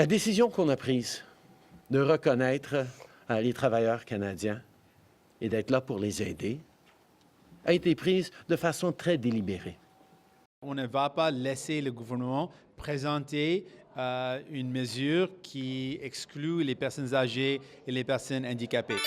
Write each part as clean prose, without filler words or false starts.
La décision qu'on a prise de reconnaître les travailleurs canadiens et d'être là pour les aider a été prise de façon très délibérée. On ne va pas laisser le gouvernement présenter une mesure qui exclut les personnes âgées et les personnes handicapées.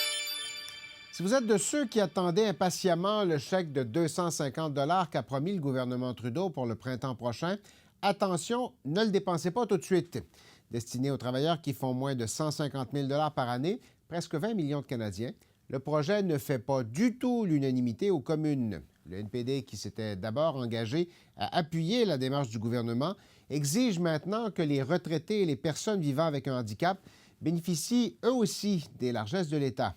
Si vous êtes de ceux qui attendaient impatiemment le chèque de 250 $ qu'a promis le gouvernement Trudeau pour le printemps prochain, attention, ne le dépensez pas tout de suite. Destiné aux travailleurs qui font moins de 150 000 $ par année, presque 20 millions de Canadiens, le projet ne fait pas du tout l'unanimité aux communes. Le NPD, qui s'était d'abord engagé à appuyer la démarche du gouvernement, exige maintenant que les retraités et les personnes vivant avec un handicap bénéficient eux aussi des largesses de l'État.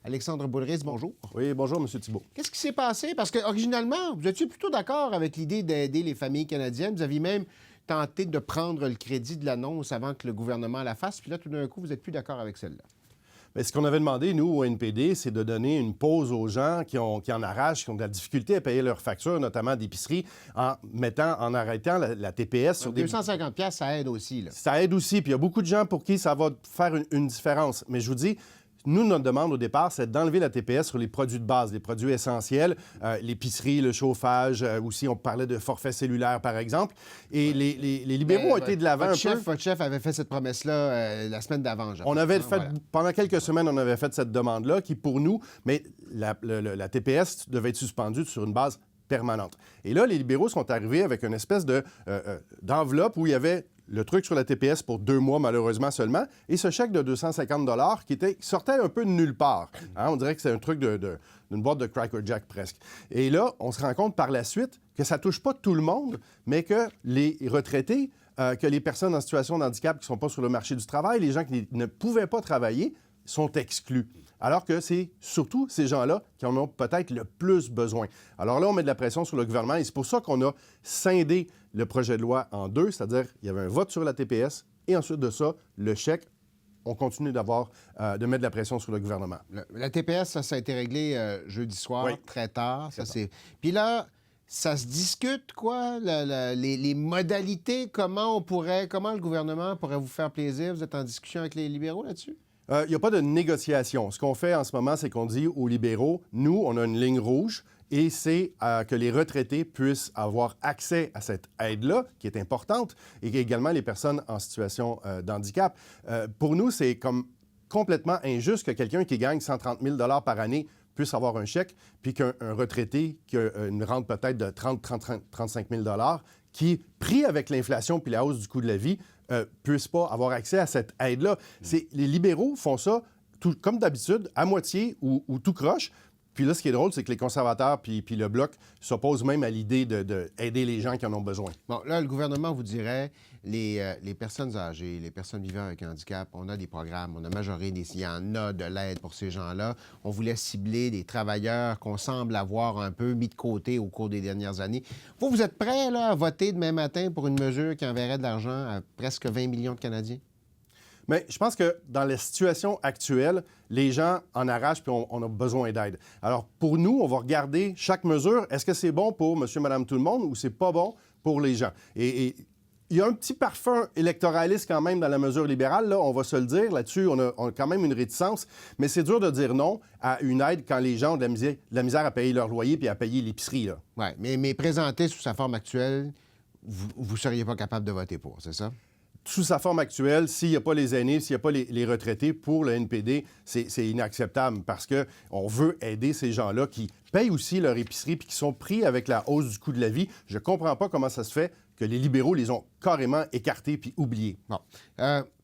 Alexandre Boulris, bonjour. Oui, bonjour, M. Thibault. Qu'est-ce qui s'est passé? Parce qu'originalement, vous étiez plutôt d'accord avec l'idée d'aider les familles canadiennes. Vous aviez même tenté de prendre le crédit de l'annonce avant que le gouvernement la fasse. Puis là, tout d'un coup, vous n'êtes plus d'accord avec celle-là. Bien, ce qu'on avait demandé, nous, au NPD, c'est de donner une pause aux gens qui en arrachent, qui ont de la difficulté à payer leurs factures, notamment d'épicerie, en arrêtant la TPS sur des... 250 $, ça aide aussi, là. Ça aide aussi. Puis il y a beaucoup de gens pour qui ça va faire une différence. Mais je vous dis, nous, notre demande au départ, c'est d'enlever la TPS sur les produits de base, les produits essentiels, l'épicerie, le chauffage, aussi on parlait de forfait cellulaire, par exemple. Et les libéraux ont été de l'avant un peu. Votre chef avait fait cette promesse-là la semaine d'avant, je pense. On avait fait, pendant quelques semaines, on avait fait cette demande-là qui, pour nous, mais la TPS devait être suspendue sur une base permanente. Et là, les libéraux sont arrivés avec une espèce d'enveloppe où il y avait le truc sur la TPS pour 2 mois, malheureusement seulement, et ce chèque de 250 $ qui sortait un peu de nulle part. Hein? On dirait que c'est un truc d'une boîte de Cracker Jack presque. Et là, on se rend compte par la suite que ça ne touche pas tout le monde, mais que les retraités, que les personnes en situation de handicap qui ne sont pas sur le marché du travail, les gens qui ne pouvaient pas travailler, sont exclus. Alors que c'est surtout ces gens-là qui en ont peut-être le plus besoin. Alors là, on met de la pression sur le gouvernement et c'est pour ça qu'on a scindé le projet de loi en deux, c'est-à-dire il y avait un vote sur la TPS et ensuite de ça, le chèque. On continue de mettre de la pression sur le gouvernement. La TPS, ça a été réglé jeudi soir, oui, très tard. Puis là, ça se discute, quoi, les modalités, comment le gouvernement pourrait vous faire plaisir? Vous êtes en discussion avec les libéraux là-dessus? Il n'y a pas de négociation. Ce qu'on fait en ce moment, c'est qu'on dit aux libéraux, nous, on a une ligne rouge et c'est que les retraités puissent avoir accès à cette aide-là, qui est importante, et également les personnes en situation d'handicap. Pour nous, c'est comme complètement injuste que quelqu'un qui gagne 130 000 $ par année puisse avoir un chèque, puis qu'un retraité qui a une rente peut-être de 35 000 $, qui, pris avec l'inflation puis la hausse du coût de la vie, puisse pas avoir accès à cette aide-là. Les libéraux font ça, comme d'habitude, à moitié ou tout croche. Puis là, ce qui est drôle, c'est que les conservateurs puis le Bloc s'opposent même à l'idée d'aider les gens qui en ont besoin. Bon, là, le gouvernement vous dirait, les personnes âgées, les personnes vivant avec un handicap, on a des programmes, on a majoré, il y en a de l'aide pour ces gens-là. On voulait cibler des travailleurs qu'on semble avoir un peu mis de côté au cours des dernières années. Vous êtes prêts là, à voter demain matin pour une mesure qui enverrait de l'argent à presque 20 millions de Canadiens? Mais je pense que dans la situation actuelle, les gens en arrachent puis on a besoin d'aide. Alors, pour nous, on va regarder chaque mesure. Est-ce que c'est bon pour monsieur, madame, tout le monde ou c'est pas bon pour les gens? Et il y a un petit parfum électoraliste quand même dans la mesure libérale, là, on va se le dire. Là-dessus, on a quand même une réticence. Mais c'est dur de dire non à une aide quand les gens ont de la misère à payer leur loyer puis à payer l'épicerie, là. Oui, mais présenté sous sa forme actuelle, vous ne seriez pas capable de voter pour, c'est ça? Sous sa forme actuelle, s'il n'y a pas les aînés, s'il n'y a pas les retraités, pour le NPD, c'est inacceptable parce qu'on veut aider ces gens-là qui payent aussi leur épicerie puis qui sont pris avec la hausse du coût de la vie. Je ne comprends pas comment ça se fait que les libéraux les ont carrément écartés puis oubliés. Bon.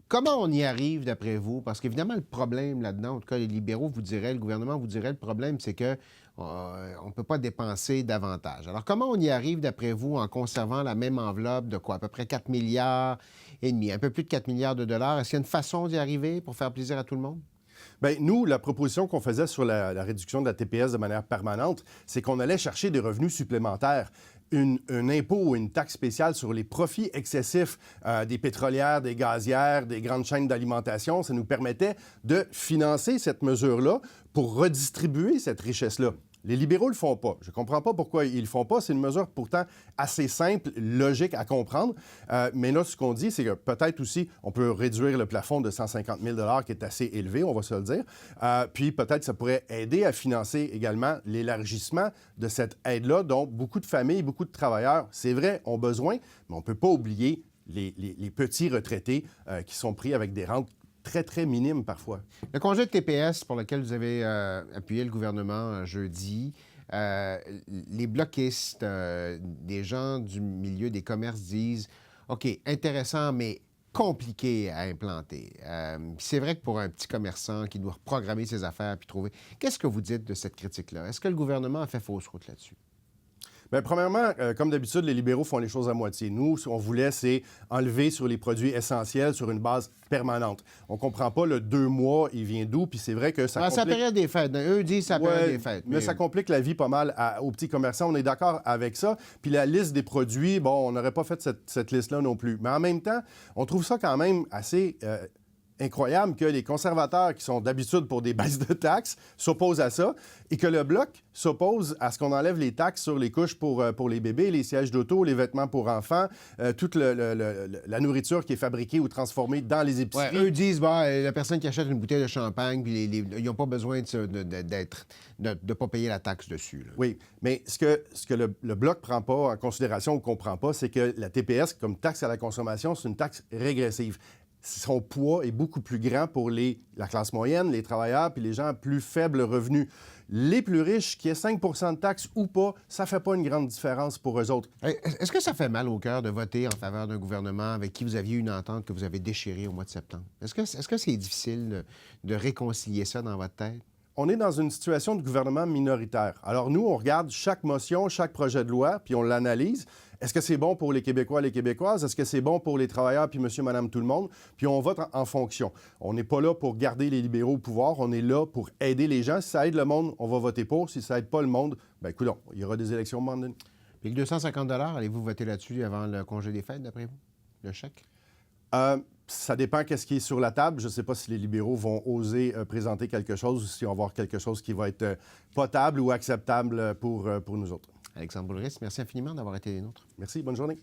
Comment on y arrive, d'après vous? Parce qu'évidemment, le problème là-dedans, en tout cas, les libéraux vous diraient, le gouvernement vous dirait, le problème, c'est que on ne peut pas dépenser davantage. Alors, comment on y arrive, d'après vous, en conservant la même enveloppe de quoi? À peu près 4 milliards et demi, un peu plus de 4 milliards de dollars. Est-ce qu'il y a une façon d'y arriver pour faire plaisir à tout le monde? Bien, nous, la proposition qu'on faisait sur la réduction de la TPS de manière permanente, c'est qu'on allait chercher des revenus supplémentaires. Un impôt ou une taxe spéciale sur les profits excessifs des pétrolières, des gazières, des grandes chaînes d'alimentation, ça nous permettait de financer cette mesure-là pour redistribuer cette richesse-là. Les libéraux ne le font pas. Je ne comprends pas pourquoi ils ne le font pas. C'est une mesure pourtant assez simple, logique à comprendre. Mais là, ce qu'on dit, c'est que peut-être aussi, on peut réduire le plafond de 150 000 qui est assez élevé, on va se le dire. Puis peut-être ça pourrait aider à financer également l'élargissement de cette aide-là, dont beaucoup de familles, beaucoup de travailleurs, c'est vrai, ont besoin, mais on ne peut pas oublier les petits retraités qui sont pris avec des rentes très, très minimes parfois. Le congé de TPS pour lequel vous avez appuyé le gouvernement jeudi, les bloquistes, des gens du milieu des commerces disent « OK, intéressant, mais compliqué à implanter. C'est vrai que pour un petit commerçant qui doit reprogrammer ses affaires puis trouver... » Qu'est-ce que vous dites de cette critique-là? Est-ce que le gouvernement a fait fausse route là-dessus? Bien, premièrement, comme d'habitude, les libéraux font les choses à moitié. Nous, ce qu'on voulait, c'est enlever sur les produits essentiels sur une base permanente. On ne comprend pas le 2 mois, il vient d'où, puis c'est vrai que ça complique... C'est la période des fêtes. Eux disent c'est la période des fêtes. Mais ça complique la vie pas mal aux petits commerçants. On est d'accord avec ça. Puis la liste des produits, bon, on n'aurait pas fait cette liste-là non plus. Mais en même temps, on trouve ça quand même assez... incroyable que les conservateurs, qui sont d'habitude pour des baisses de taxes, s'opposent à ça et que le Bloc s'oppose à ce qu'on enlève les taxes sur les couches pour les bébés, les sièges d'auto, les vêtements pour enfants, toute la nourriture qui est fabriquée ou transformée dans les épiceries. Ouais, eux disent, la personne qui achète une bouteille de champagne, puis ils n'ont pas besoin de ne pas payer la taxe dessus. Là. Oui, mais ce que le Bloc ne prend pas en considération ou ne comprend pas, c'est que la TPS, comme taxe à la consommation, c'est une taxe régressive. Son poids est beaucoup plus grand pour la classe moyenne, les travailleurs, puis les gens à plus faibles revenus. Les plus riches, qui aient 5 de taxes ou pas, ça ne fait pas une grande différence pour eux autres. Est-ce que ça fait mal au cœur de voter en faveur d'un gouvernement avec qui vous aviez une entente que vous avez déchirée au mois de septembre? Est-ce que c'est difficile de réconcilier ça dans votre tête? On est dans une situation de gouvernement minoritaire. Alors nous, on regarde chaque motion, chaque projet de loi, puis on l'analyse. Est-ce que c'est bon pour les Québécois et les Québécoises? Est-ce que c'est bon pour les travailleurs, puis monsieur, madame, tout le monde? Puis on vote en fonction. On n'est pas là pour garder les libéraux au pouvoir. On est là pour aider les gens. Si ça aide le monde, on va voter pour. Si ça aide pas le monde, bien, écoute, il y aura des élections au moment donné. Puis le 250 allez-vous voter là-dessus avant le congé des fêtes, d'après vous? Le chèque? Ça dépend qu'est-ce qui est sur la table. Je ne sais pas si les libéraux vont oser présenter quelque chose ou si on va avoir quelque chose qui va être potable ou acceptable pour nous autres. Alexandre Boulris, merci infiniment d'avoir été des nôtres. Merci, bonne journée.